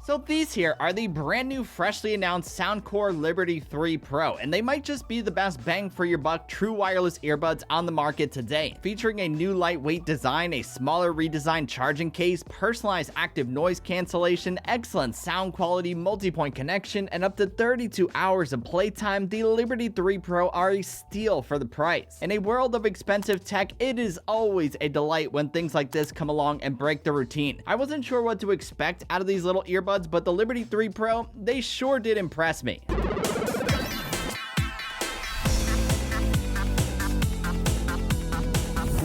So these here are the brand new freshly announced Soundcore Liberty 3 Pro, and they might just be the best bang for your buck true wireless earbuds on the market today. Featuring a new lightweight design, a smaller redesigned charging case, personalized active noise cancellation, excellent sound quality, multi-point connection, and up to 32 hours of playtime, the Liberty 3 Pro are a steal for the price. In a world of expensive tech, it is always a delight when things like this come along and break the routine. I wasn't sure what to expect out of these little earbuds, but the Liberty 3 Pro, they sure did impress me.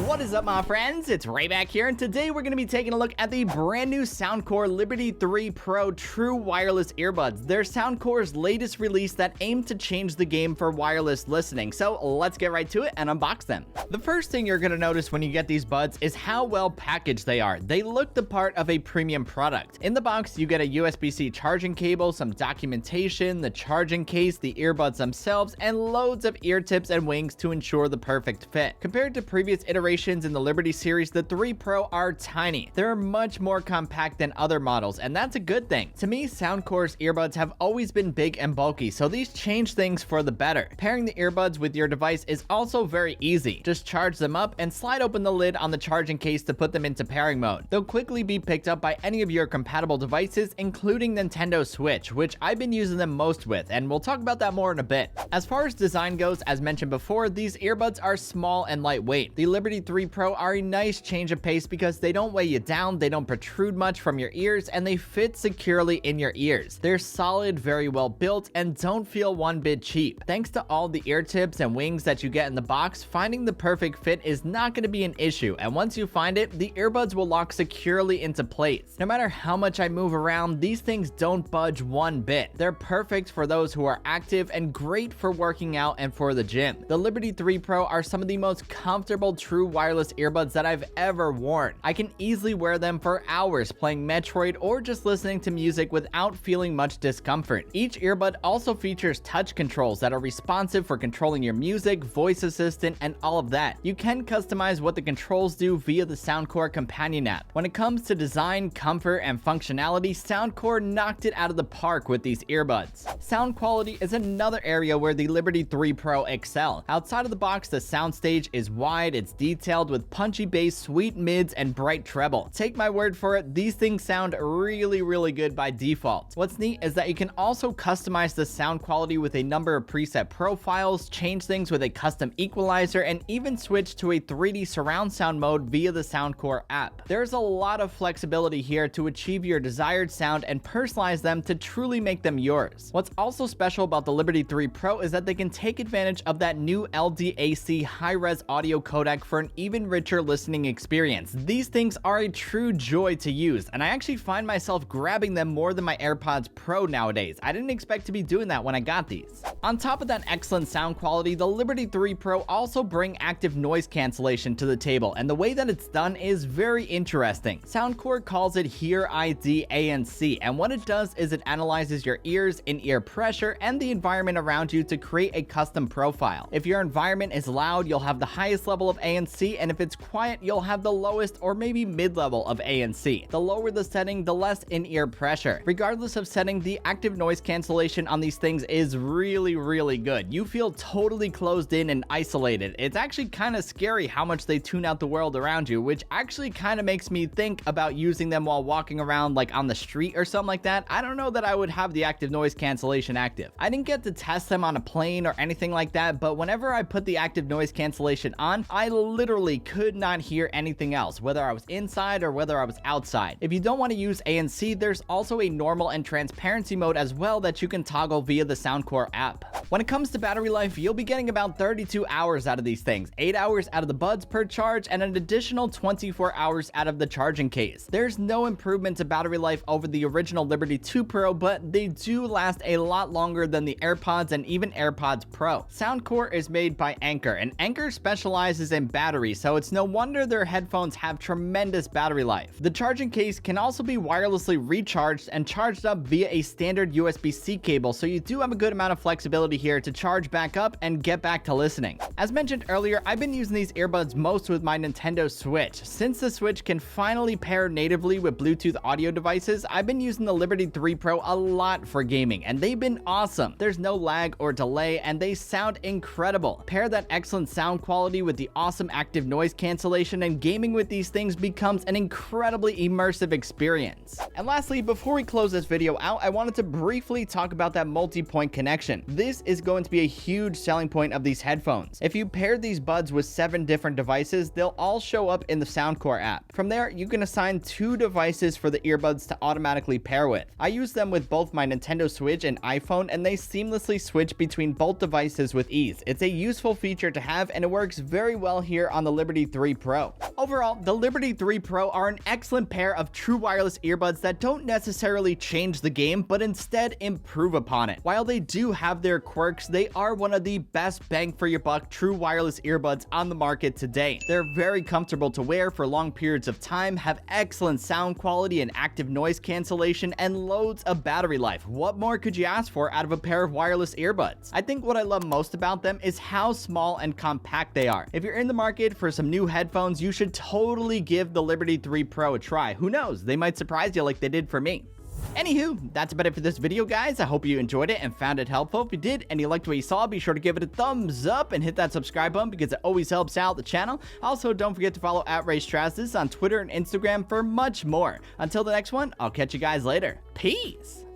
What is up, my friends? It's Ray back here, and today we're going to be taking a look at the brand new Soundcore Liberty 3 Pro true wireless earbuds. They're Soundcore's latest release that aim to change the game for wireless listening. So let's get right to it and unbox them. The first thing you're going to notice when you get these buds is how well packaged they are. They look the part of a premium product. In the box, you get a USB-C charging cable, some documentation, the charging case, the earbuds themselves, and loads of ear tips and wings to ensure the perfect fit. Compared to previous iterations in the Liberty series, the 3 Pro are tiny. They're much more compact than other models, and that's a good thing. To me, Soundcore's earbuds have always been big and bulky, so these change things for the better. Pairing the earbuds with your device is also very easy. Just charge them up and slide open the lid on the charging case to put them into pairing mode. They'll quickly be picked up by any of your compatible devices, including Nintendo Switch, which I've been using them most with, and we'll talk about that more in a bit. As far as design goes, as mentioned before, these earbuds are small and lightweight. The Liberty 3 Pro are a nice change of pace because they don't weigh you down, they don't protrude much from your ears, and they fit securely in your ears. They're solid, very well built, and don't feel one bit cheap. Thanks to all the ear tips and wings that you get in the box, finding the perfect fit is not going to be an issue, and once you find it, the earbuds will lock securely into place. No matter how much I move around, these things don't budge one bit. They're perfect for those who are active and great for working out and for the gym. The Liberty 3 Pro are some of the most comfortable true wireless earbuds that I've ever worn. I can easily wear them for hours playing Metroid or just listening to music without feeling much discomfort. Each earbud also features touch controls that are responsive for controlling your music, voice assistant, and all of that. You can customize what the controls do via the Soundcore companion app. When it comes to design, comfort, and functionality, Soundcore knocked it out of the park with these earbuds. Sound quality is another area where the Liberty 3 Pro excel. Outside of the box, the soundstage is wide, it's detailed with punchy bass, sweet mids, and bright treble. Take my word for it, these things sound really good by default. What's neat is that you can also customize the sound quality with a number of preset profiles, change things with a custom equalizer, and even switch to a 3D surround sound mode via the Soundcore app. There's a lot of flexibility here to achieve your desired sound and personalize them to truly make them yours. What's also special about the Liberty 3 Pro is that they can take advantage of that new LDAC high-res audio codec for an even richer listening experience. These things are a true joy to use, and I actually find myself grabbing them more than my AirPods Pro nowadays. I didn't expect to be doing that when I got these. On top of that excellent sound quality, the Liberty 3 Pro also bring active noise cancellation to the table, and the way that it's done is very interesting. Soundcore calls it Hear ID ANC, and what it does is it analyzes your ears, in-ear pressure, and the environment around you to create a custom profile. If your environment is loud, you'll have the highest level of ANC, and if it's quiet, you'll have the lowest or maybe mid-level of ANC. The lower the setting, the less in-ear pressure. Regardless of setting, the active noise cancellation on these things is really good. You feel totally closed in and isolated. It's actually kind of scary how much they tune out the world around you, which actually kind of makes me think about using them while walking around like on the street or something like that. I don't know that I would have the active noise cancellation active. I didn't get to test them on a plane or anything like that, but whenever I put the active noise cancellation on, I literally could not hear anything else, whether I was inside or whether I was outside. If you don't want to use ANC, there's also a normal and transparency mode as well that you can toggle via the Soundcore app. When it comes to battery life, you'll be getting about 32 hours out of these things, 8 hours out of the buds per charge, and an additional 24 hours out of the charging case. There's no improvement to battery life over the original Liberty 2 Pro, but they do last a lot longer than the AirPods and even AirPods Pro. Soundcore is made by Anker, and Anker specializes in batteries, so it's no wonder their headphones have tremendous battery life. The charging case can also be wirelessly recharged and charged up via a standard USB-C cable, so you do have a good amount of flexibility here to charge back up and get back to listening. As mentioned earlier, I've been using these earbuds most with my Nintendo Switch. Since the Switch can finally pair natively with Bluetooth audio devices, I've been using the Liberty 3 Pro a lot for gaming, and they've been awesome. There's no lag or delay, and they sound incredible. Pair that excellent sound quality with the awesome active noise cancellation, and gaming with these things becomes an incredibly immersive experience. And lastly, before we close this video out, I wanted to briefly talk about that multi-point connection. This is going to be a huge selling point of these headphones. If you pair these buds with 7 different devices, they'll all show up in the Soundcore app. From there, you can assign 2 devices for the earbuds to automatically pair with. I use them with both my Nintendo Switch and iPhone, and they seamlessly switch between both devices with ease. It's a useful feature to have, and it works very well here on the Liberty 3 Pro. Overall, the Liberty 3 Pro are an excellent pair of true wireless earbuds that don't necessarily change the game, but instead improve upon it. While they do have their quirks, they are one of the best bang for your buck true wireless earbuds on the market today. They're very comfortable to wear for long periods of time, have excellent sound quality and active noise cancellation, and loads of battery life. What more could you ask for out of a pair of wireless earbuds? I think what I love most about them is how small and compact they are. If you're in the market for some new headphones, you should totally give the Liberty 3 Pro a try. Who knows? They might surprise you like they did for me. Anywho, that's about it for this video, guys. I hope you enjoyed it and found it helpful. If you did and you liked what you saw, be sure to give it a thumbs up and hit that subscribe button because it always helps out the channel. Also, don't forget to follow Raymond Strazdas on Twitter and Instagram for much more. Until the next one, I'll catch you guys later. Peace!